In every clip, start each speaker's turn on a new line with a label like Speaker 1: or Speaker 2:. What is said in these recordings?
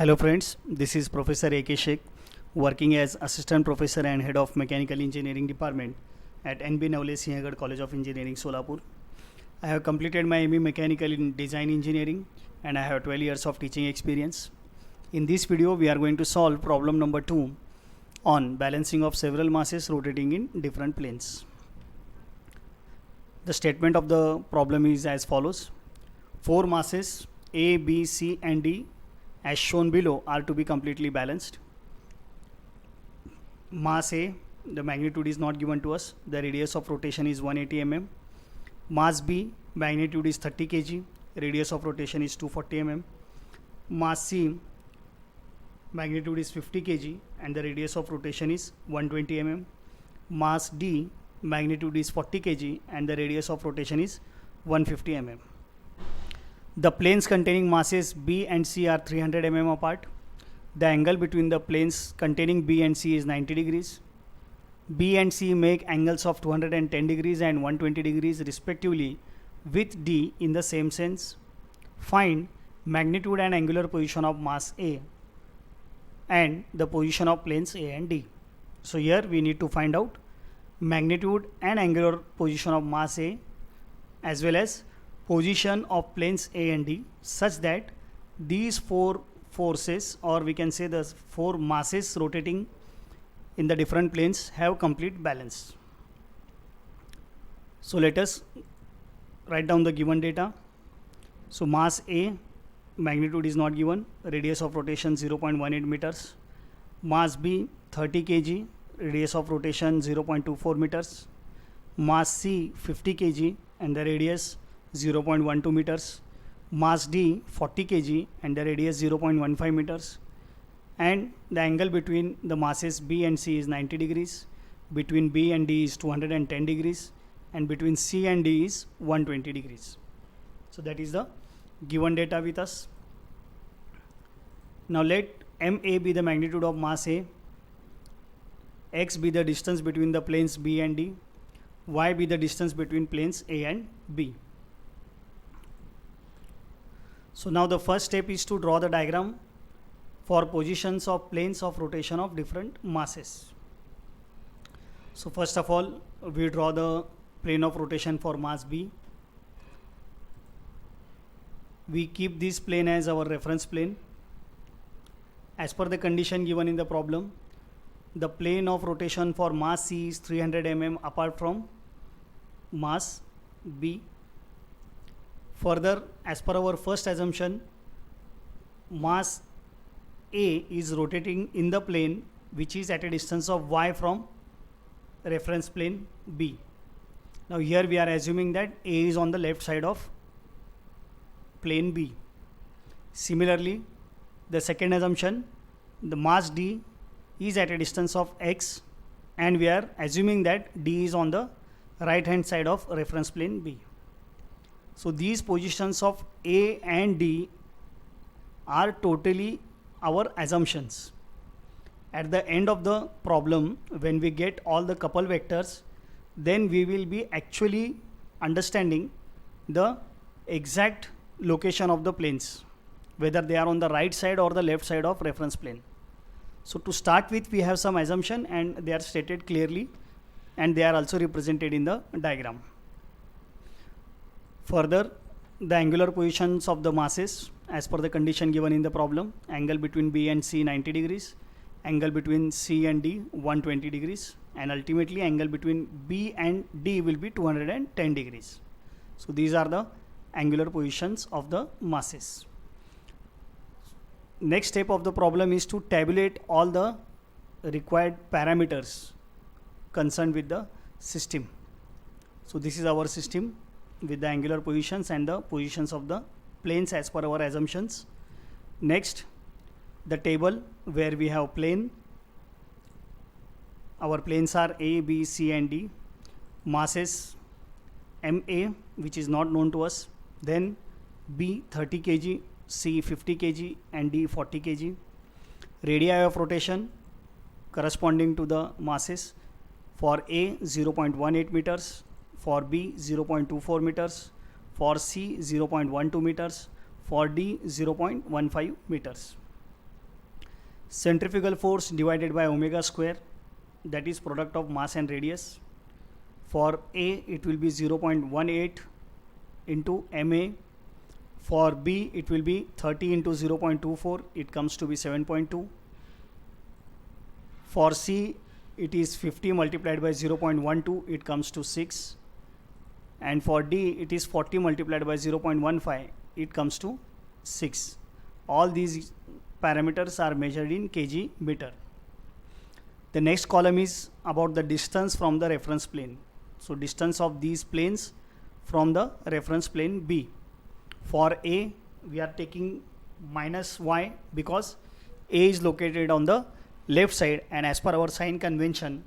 Speaker 1: Hello friends, this is Professor A.K. Sheikh, working as Assistant Professor and Head of Mechanical Engineering Department at N.B. Navle Sinhagad College of Engineering, Solapur. I have completed my ME Mechanical in Design Engineering and I have 12 years of teaching experience. In this video, we are going to solve problem number 2 on balancing of several masses rotating in different planes. The statement of the problem is as follows. 4 masses A, B, C and D as shown below are to be completely balanced. Mass A, the magnitude is not given to us, the radius of rotation is 180 mm. Mass B, magnitude is 30 kg, radius of rotation is 240 mm. Mass C, magnitude is 50 kg and the radius of rotation is 120 mm. Mass D, magnitude is 40 kg and the radius of rotation is 150 mm. The planes containing masses B and C are 300 mm apart. The angle between the planes containing B and C is 90 degrees. B and C make angles of 210 degrees and 120 degrees respectively with D in the same sense. Find magnitude and angular position of mass A and the position of planes A and D. So here we need to find out magnitude and angular position of mass A as well as position of planes A and D such that these 4 forces, or we can say the 4 masses rotating in the different planes, have complete balance. So let us write down the given data. So mass A, magnitude is not given, radius of rotation 0.18 meters. Mass B 30 kg, radius of rotation 0.24 meters. Mass C 50 kg and the radius 0.12 meters. Mass D 40 kg and the radius 0.15 meters. And the angle between the masses B and C is 90 degrees. Between B and D is 210 degrees. And between C and D is 120 degrees. So that is the given data with us. Now let MA be the magnitude of mass A. X be the distance between the planes B and D. Y be the distance between planes A and B. So now the first step is to draw the diagram for positions of planes of rotation of different masses. So first of all, we draw the plane of rotation for mass B. We keep this plane as our reference plane. As per the condition given in the problem, the plane of rotation for mass C is 300 mm apart from mass B. Further, as per our first assumption, mass A is rotating in the plane which is at a distance of y from reference plane B. Now here we are assuming that A is on the left side of plane B. Similarly, the second assumption, the mass D is at a distance of x and we are assuming that D is on the right hand side of reference plane B. So these positions of A and D are totally our assumptions. At the end of the problem, when we get all the couple vectors, then we will be actually understanding the exact location of the planes, whether they are on the right side or the left side of reference plane. So to start with, we have some assumption and they are stated clearly and they are also represented in the diagram. Further, the angular positions of the masses as per the condition given in the problem, angle between B and C 90 degrees, angle between C and D 120 degrees, and ultimately angle between B and D will be 210 degrees. So these are the angular positions of the masses. Next step of the problem is to tabulate all the required parameters concerned with the system. So this is our system with the angular positions and the positions of the planes as per our assumptions. Next, the table where we have plane. Our planes are A, B, C and D. Masses MA, which is not known to us. Then B 30 kg, C 50 kg and D 40 kg. Radii of rotation corresponding to the masses. For A 0.18 meters, for B 0.24 meters, for C 0.12 meters, for D 0.15 meters. centrifugal force divided by omega square, that is product of mass and radius. For A it will be 0.18 into ma. For B it will be 30 into 0.24, it comes to be 7.2. For C it is 50 multiplied by 0.12, it comes to 6. And for D it is 40 multiplied by 0.15, it comes to 6. All these parameters are measured in kg meter. The next column is about the distance from the reference plane. So distance of these planes from the reference plane B. For A we are taking minus y because A is located on the left side, and as per our sign convention,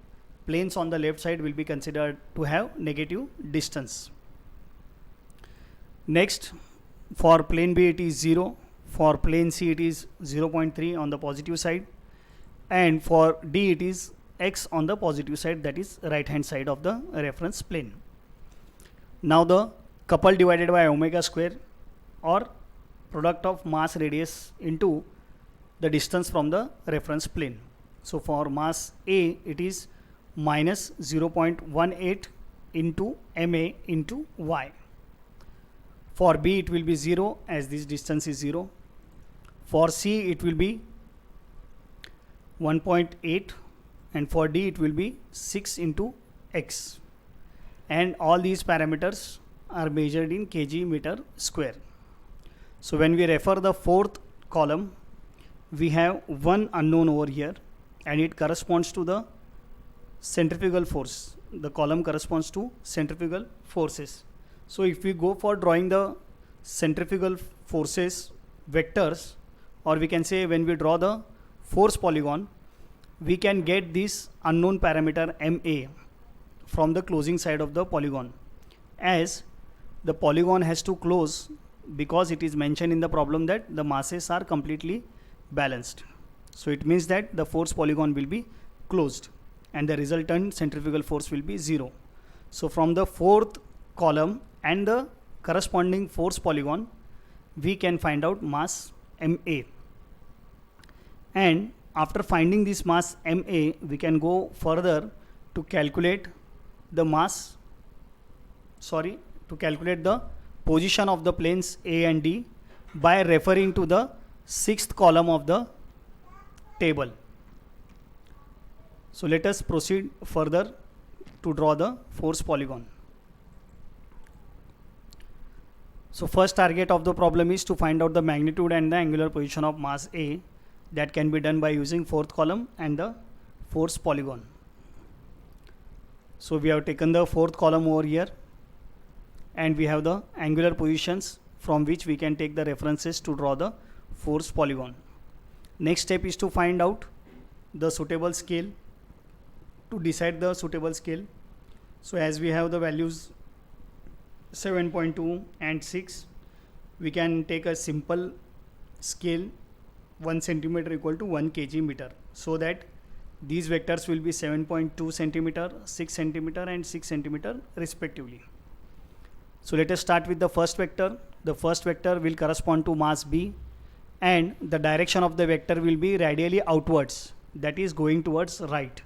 Speaker 1: planes on the left side will be considered to have negative distance. Next, for plane B it is 0, for plane C it is 0.3 on the positive side, and for D it is x on the positive side, that is right hand side of the reference plane. Now the couple divided by omega square, or product of mass radius into the distance from the reference plane. So for mass A it is minus 0.18 into ma into y. For B it will be 0 as this distance is 0. For C it will be 1.8, and for D it will be 6 into x. And all these parameters are measured in kg meter square. So when we refer the fourth column, we have one unknown over here, and it corresponds to the centrifugal force. The column corresponds to centrifugal forces. So if we go for drawing the centrifugal forces vectors, or we can say when we draw the force polygon, we can get this unknown parameter ma from the closing side of the polygon, as the polygon has to close because it is mentioned in the problem that the masses are completely balanced. So it means that the force polygon will be closed and the resultant centrifugal force will be 0. So from the fourth column and the corresponding force polygon, we can find out mass ma. And after finding this mass ma, we can go further to calculate the the position of the planes A and D by referring to the sixth column of the table. So let us proceed further to draw the force polygon. So first target of the problem is to find out the magnitude and the angular position of mass A. That can be done by using fourth column and the force polygon. So we have taken the fourth column over here, and we have the angular positions from which we can take the references to draw the force polygon. Next step is to find out the suitable scale, to decide the suitable scale. So as we have the values 7.2 and 6, we can take a simple scale 1 centimeter equal to 1 kg meter, so that these vectors will be 7.2 centimeter, 6 centimeter and 6 centimeter respectively. So let us start with the first vector. The first vector will correspond to mass B, and the direction of the vector will be radially outwards, that is going towards right,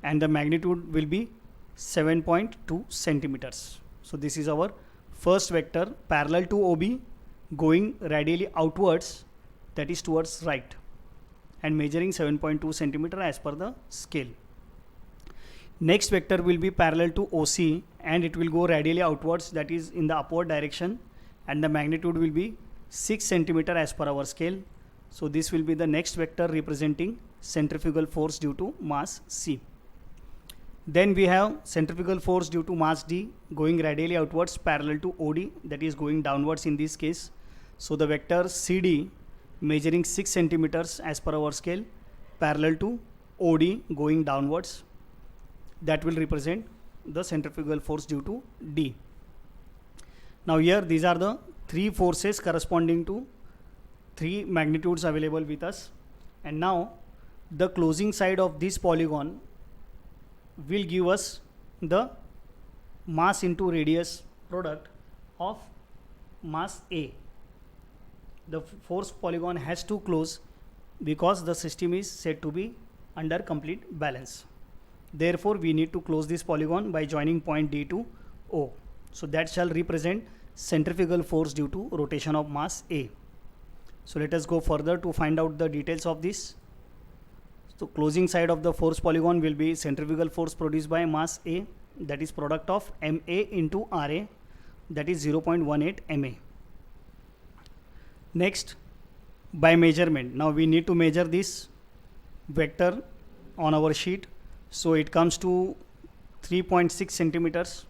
Speaker 1: and the magnitude will be 7.2 centimeters. So this is our first vector parallel to OB, going radially outwards, that is towards right, and measuring 7.2 centimeter as per the scale. Next vector will be parallel to OC, and it will go radially outwards, that is in the upward direction, and the magnitude will be 6 centimeter as per our scale. So this will be the next vector representing centrifugal force due to mass C. Then we have centrifugal force due to mass D going radially outwards parallel to OD, that is going downwards in this case. So the vector CD measuring 6 centimeters as per our scale parallel to OD going downwards, that will represent the centrifugal force due to D. Now here these are the three forces corresponding to three magnitudes available with us, and now the closing side of this polygon will give us the mass into radius product of mass A. The force polygon has to close because the system is said to be under complete balance. Therefore, we need to close this polygon by joining point D to O. So that shall represent centrifugal force due to rotation of mass A. So let us go further to find out the details of this. So closing side of the force polygon will be centrifugal force produced by mass A, that is product of MA into RA, that is 0.18 MA. Next, by measurement. Now we need to measure this vector on our sheet. So it comes to 3.6 centimeters,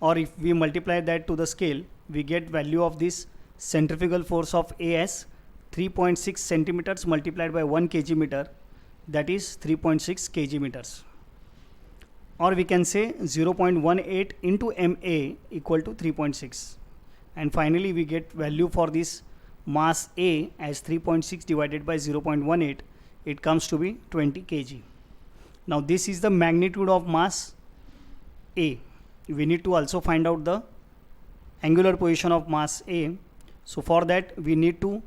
Speaker 1: or if we multiply that to the scale, we get value of this centrifugal force of A as 3.6 centimeters multiplied by 1 kg meter, that is 3.6 kg meters. Or we can say 0.18 into MA equal to 3.6. And finally we get value for this mass A as 3.6 divided by 0.18, it comes to be 20 kg. Now this is the magnitude of mass A. We need to also find out the angular position of mass A. So for that we need to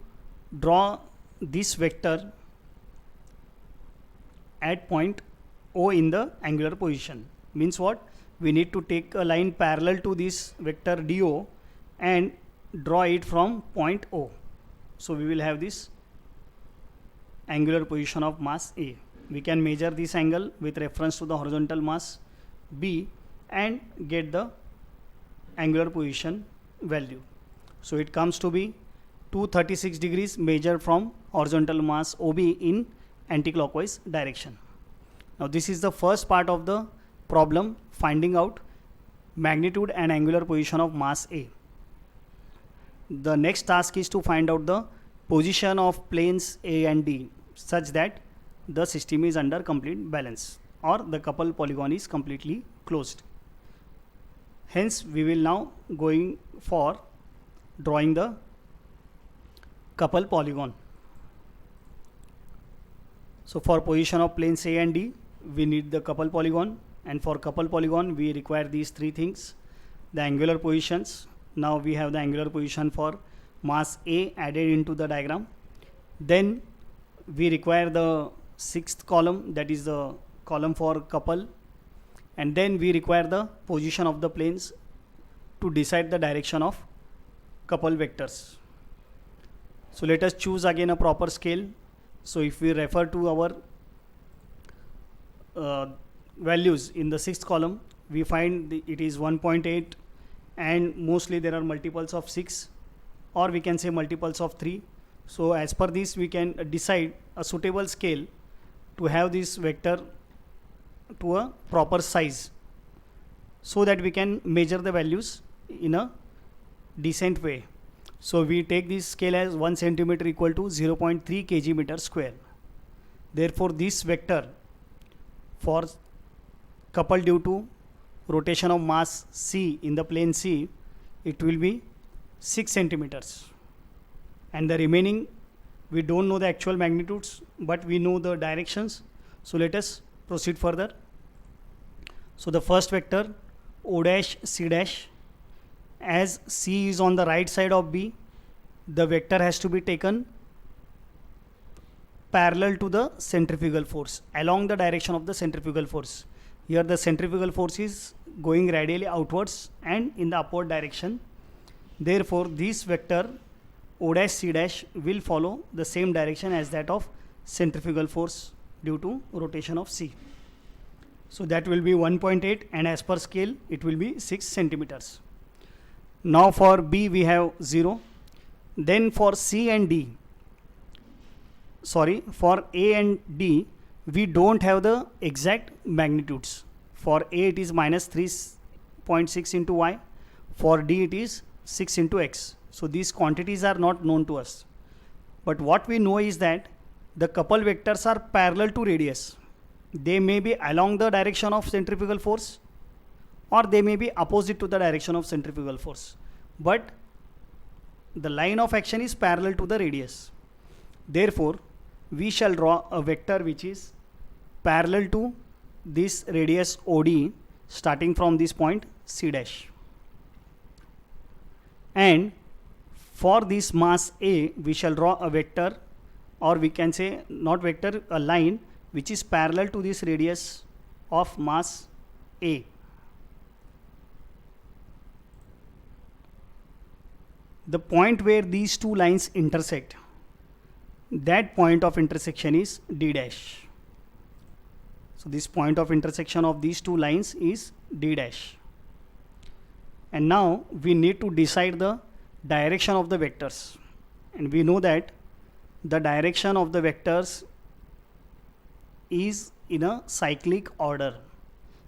Speaker 1: draw this vector at point O in the angular position. Means what? We need to take a line parallel to this vector DO and draw it from point O. So we will have this angular position of mass A. We can measure this angle with reference to the horizontal mass B and get the angular position value. So it comes to be 236 degrees measured from horizontal mass OB in anti-clockwise direction. Now this is the first part of the problem, finding out magnitude and angular position of mass A. The next task is to find out the position of planes A and D such that the system is under complete balance or the couple polygon is completely closed. Hence we will now going for drawing the couple polygon. So for position of planes A and D we need the couple polygon, and for couple polygon we require these three things: the angular positions. Now we have the angular position for mass A added into the diagram. Then we require the sixth column, that is the column for couple, and then we require the position of the planes to decide the direction of couple vectors. So let us choose again a proper scale. So if we refer to our values in the sixth column, we find it is 1.8, and mostly there are multiples of 6, or we can say multiples of 3. So as per this we can decide a suitable scale to have this vector to a proper size, so that we can measure the values in a decent way. So we take this scale as 1 centimeter equal to 0.3 kg meter square. Therefore this vector for coupled due to rotation of mass C in the plane C, it will be 6 centimeters, and the remaining we don't know the actual magnitudes, but we know the directions. So let us proceed further. So the first vector O dash C dash, as C is on the right side of B, the vector has to be taken parallel to the centrifugal force, along the direction of the centrifugal force. Here the centrifugal force is going radially outwards and in the upward direction. Therefore this vector O dash C dash will follow the same direction as that of centrifugal force due to rotation of C. So that will be 1.8, and as per scale it will be 6 centimeters. Now for B we have 0. Then for C and D, for A and D we don't have the exact magnitudes. For A it is minus 3.6 into Y, for D it is 6 into X. So these quantities are not known to us, but what we know is that the couple vectors are parallel to radius. They may be along the direction of centrifugal force, or they may be opposite to the direction of centrifugal force, but the line of action is parallel to the radius. Therefore we shall draw a vector which is parallel to this radius OD starting from this point C dash, and for this mass A we shall draw a vector or we can say not vector, a line which is parallel to this radius of mass A. The point where these two lines intersect, that point of intersection is D dash. So this point of intersection of these two lines is D dash. And now we need to decide the direction of the vectors. And we know that the direction of the vectors is in a cyclic order.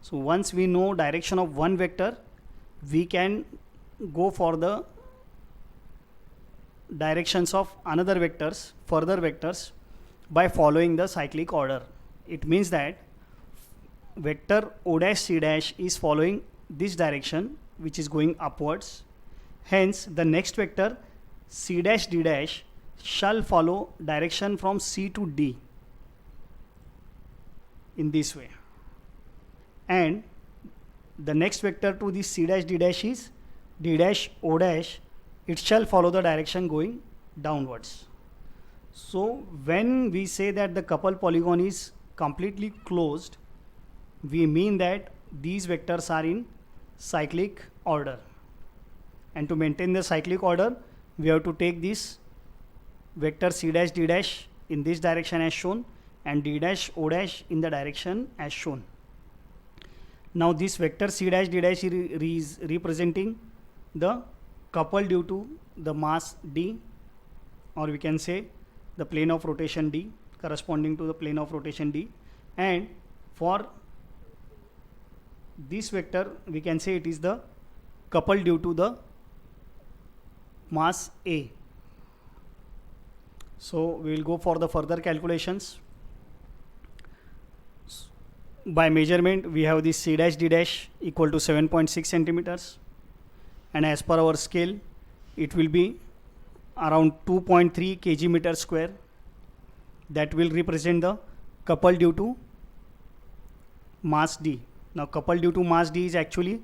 Speaker 1: So once we know direction of one vector, we can go for the directions of another vectors, further vectors, by following the cyclic order. It means that vector O dash C dash is following this direction, which is going upwards. Hence the next vector C dash D dash shall follow direction from C to D in this way. And the next vector to this C dash D dash is D dash O dash. It shall follow the direction going downwards. So when we say that the coupled polygon is completely closed, we mean that these vectors are in cyclic order. And to maintain the cyclic order, we have to take this vector C dash D dash in this direction as shown, and D dash O dash in the direction as shown. Now this vector C dash D dash is representing the couple due to the mass D, or we can say the plane of rotation D, corresponding to the plane of rotation D. And for this vector, we can say it is the couple due to the mass A. So we will go for the further calculations. By measurement, we have this C dash D dash equal to 7.6 centimeters, and as per our scale, it will be around 2.3 kg meter square. That will represent the couple due to mass D. Now couple due to mass D is actually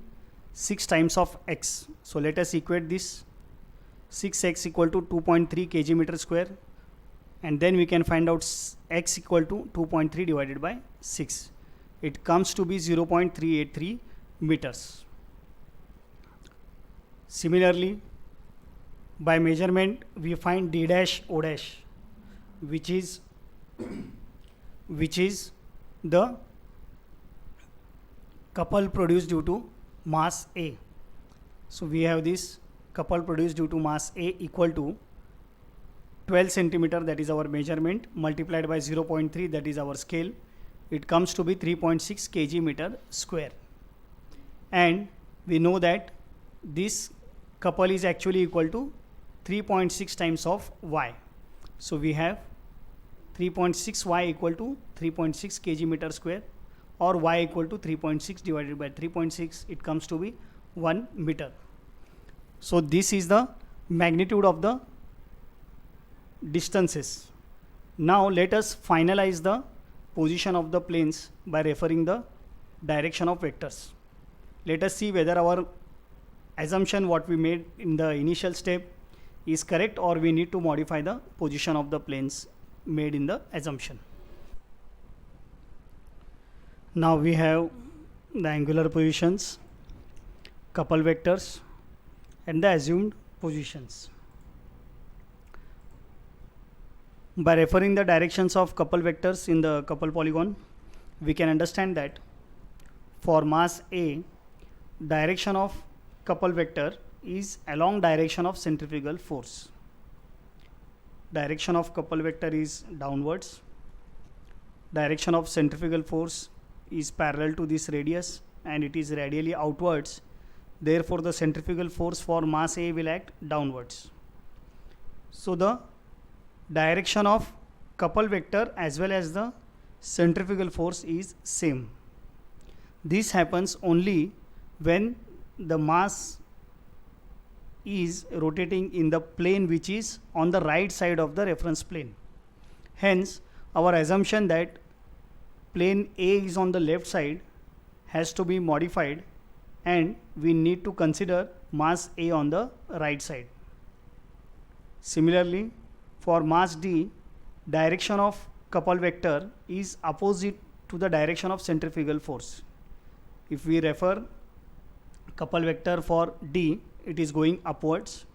Speaker 1: 6 times of x. So let us equate this 6x equal to 2.3 kg meter square, and then we can find out x equal to 2.3 divided by 6. It comes to be 0.383 meters. Similarly, by measurement, we find D dash O dash, which is the couple produced due to mass A. So we have this couple produced due to mass A equal to 12 centimeter, that is our measurement, multiplied by 0.3, that is our scale. It comes to be 3.6 kg meter square. And we know that this couple is actually equal to 3.6 times of y. So we have 3.6y equal to 3.6 kg meter square, or y equal to 3.6 divided by 3.6, it comes to be 1 meter. So this is the magnitude of the distances. Now let us finalize the position of the planes by referring the direction of vectors. Let us see whether our assumption what we made in the initial step is correct, or we need to modify the position of the planes made in the assumption. Now we have the angular positions, couple vectors, and the assumed positions. By referring the directions of couple vectors in the couple polygon, we can understand that for mass A, direction of couple vector is along direction of centrifugal force. Direction of couple vector is downwards. Direction of centrifugal force is parallel to this radius, and it is radially outwards. Therefore, the centrifugal force for mass A will act downwards. So the direction of couple vector as well as the centrifugal force is same. This happens only when the mass is rotating in the plane which is on the right side of the reference plane. Hence, our assumption that plane A is on the left side has to be modified, and we need to consider mass A on the right side. Similarly, for mass D, direction of couple vector is opposite to the direction of centrifugal force. If we refer couple vector for D, it is going upwards,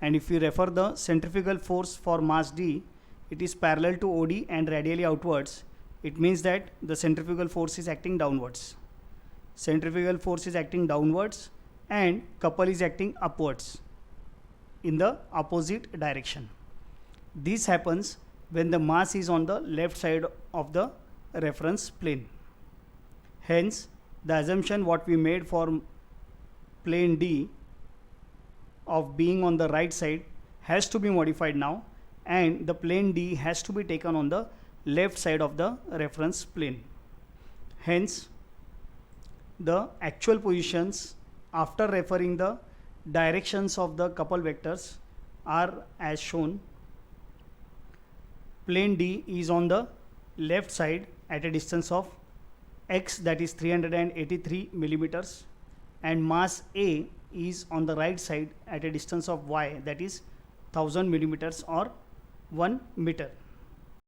Speaker 1: and if we refer the centrifugal force for mass D, it is parallel to OD and radially outwards. It means that the centrifugal force is acting downwards. Centrifugal force is acting downwards and couple is acting upwards in the opposite direction. This happens when the mass is on the left side of the reference plane. Hence, the assumption what we made for plane D of being on the right side has to be modified now, and the plane D has to be taken on the left side of the reference plane. Hence, the actual positions after referring the directions of the couple vectors are as shown. Plane D is on the left side at a distance of x, that is 383 millimeters, and mass A is on the right side at a distance of y, that is 1000 millimeters or 1 meter.